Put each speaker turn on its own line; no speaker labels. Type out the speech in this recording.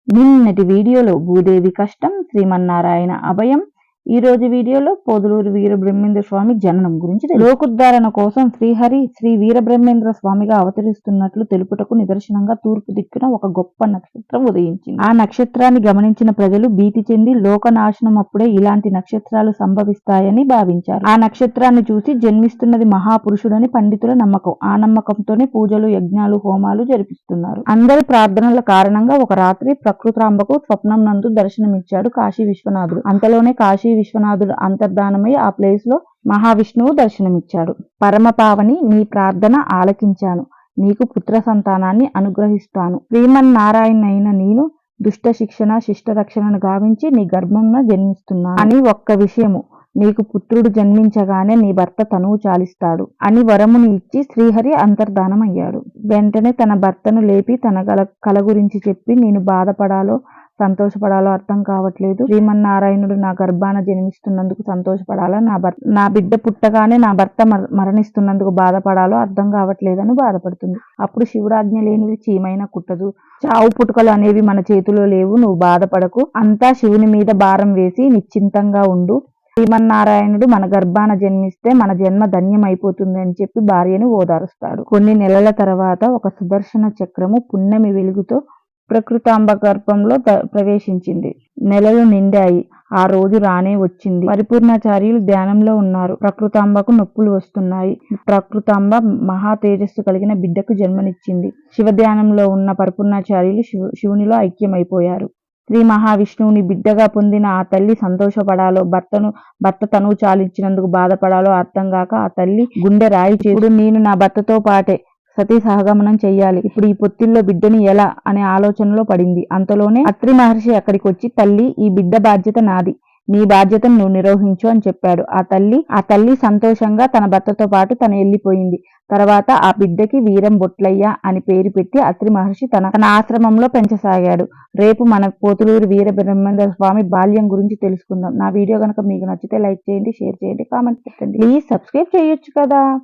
నిన్నటి వీడియోలో భూదేవి కష్టం, శ్రీమన్నారాయణ అభయం. ఈ రోజు వీడియోలో పోదులూరు వీరబ్రహ్మేంద్ర స్వామి జననం గురించి లోకోద్ధారణ కోసం శ్రీహరి శ్రీ వీరబ్రహ్మేంద్ర స్వామిగా అవతరిస్తున్నట్లు తెలుపుటకు నిదర్శనంగా తూర్పు దిక్కున ఒక గొప్ప నక్షత్రం ఉదయించింది. ఆ నక్షత్రాన్ని గమనించిన ప్రజలు భీతి చెంది లోకనాశనం అప్పుడే ఇలాంటి నక్షత్రాలు సంభవిస్తాయని భావించారు. ఆ నక్షత్రాన్ని చూసి జన్మిస్తున్నది మహాపురుషుడని పండితుల నమ్మకం. ఆ నమ్మకంతోనే పూజలు, యజ్ఞాలు, హోమాలు జరిపిస్తున్నారు. అందరి ప్రార్థనల కారణంగా ఒక రాత్రి ప్రకృతాంబకు స్వప్నం నందు దర్శనమిచ్చాడు కాశీ విశ్వనాథుడు. అంతలోనే కాశీ విశ్వనాథుడు అంతర్ధానమై ఆ ప్లేస్ లో మహావిష్ణువు దర్శనమిచ్చాడు. పరమపావని, నీ ప్రార్థన ఆలకించాను, నీకు పుత్ర సంతానాన్ని అనుగ్రహిస్తాను. శ్రీమన్నారాయణైన నేను దుష్ట శిక్షణ, శిష్ట రక్షణను గావించి నీ గర్భంన జన్మిస్తున్నాను అని ఒక్క విషయము, నీకు పుత్రుడు జన్మించగానే నీ భర్త తనువు చాలిస్తాడు అని వరముని ఇచ్చి శ్రీహరి అంతర్ధానమయ్యాడు. వెంటనే తన భర్తను లేపి తన కల గురించి చెప్పి, నేను బాధపడాలో సంతోషపడాలో అర్థం కావట్లేదు. శ్రీమన్నారాయణుడు నా గర్భాన జన్మిస్తున్నందుకు సంతోషపడాలా, నా బిడ్డ పుట్టగానే నా భర్త మరణిస్తున్నందుకు బాధపడాలో అర్థం కావట్లేదని బాధపడుతుంది. అప్పుడు శివుడాజ్ఞ లేనిది చీమైనా కుట్టదు. చావు పుట్టుకలు అనేవి మన చేతిలో లేవు, నువ్వు బాధపడకు, అంతా శివుని మీద భారం వేసి నిశ్చింతంగా ఉండు. శ్రీమన్నారాయణుడు మన గర్భాన జన్మిస్తే మన జన్మ ధన్యమైపోతుంది అని చెప్పి భార్యను ఓదారుస్తాడు. కొన్ని నెలల తర్వాత ఒక సుదర్శన చక్రము పున్నమి వెలుగుతో ప్రకృతాంబ గర్భంలో ప్రవేశించింది. నెలలు నిండాయి. ఆ రోజు రానే వచ్చింది. పరిపూర్ణాచార్యులు ధ్యానంలో ఉన్నారు. ప్రకృతాంబకు నొప్పులు వస్తున్నాయి. ప్రకృతాంబ మహా తేజస్సు కలిగిన బిడ్డకు జన్మనిచ్చింది. శివ ధ్యానంలో ఉన్న పరిపూర్ణాచార్యులు శివునిలో ఐక్యమైపోయారు. శ్రీ మహావిష్ణువుని బిడ్డగా పొందిన ఆ తల్లి సంతోషపడాలో, భర్త తనువు చాలించినందుకు బాధపడాలో అర్థం కాక ఆ తల్లి గుండె రాయి చేసి, నేను నా భర్తతో పాటే సతీ సహగమనం చెయ్యాలి, ఇప్పుడు ఈ పొత్తిల్లో బిడ్డని ఎలా అనే ఆలోచనలో పడింది. అంతలోనే అత్రి మహర్షి అక్కడికి వచ్చి, తల్లి, ఈ బిడ్డ బాధ్యత నాది, నీ బాధ్యతను నువ్వు నిర్వహించు అని చెప్పాడు. ఆ తల్లి సంతోషంగా తన భర్తతో పాటు తను వెళ్ళిపోయింది. తర్వాత ఆ బిడ్డకి వీరం బొట్లయ్య అని పేరు పెట్టి అత్రి మహర్షి తన ఆశ్రమంలో పెంచసాగాడు. రేపు మన పోతులూరు వీరబ్రహ్మేంద్ర స్వామి బాల్యం గురించి తెలుసుకుందాం. నా వీడియో కనుక మీకు నచ్చితే లైక్ చేయండి, షేర్ చేయండి, కామెంట్ పెట్టండి. ప్లీజ్ సబ్స్క్రైబ్ చేయొచ్చు కదా.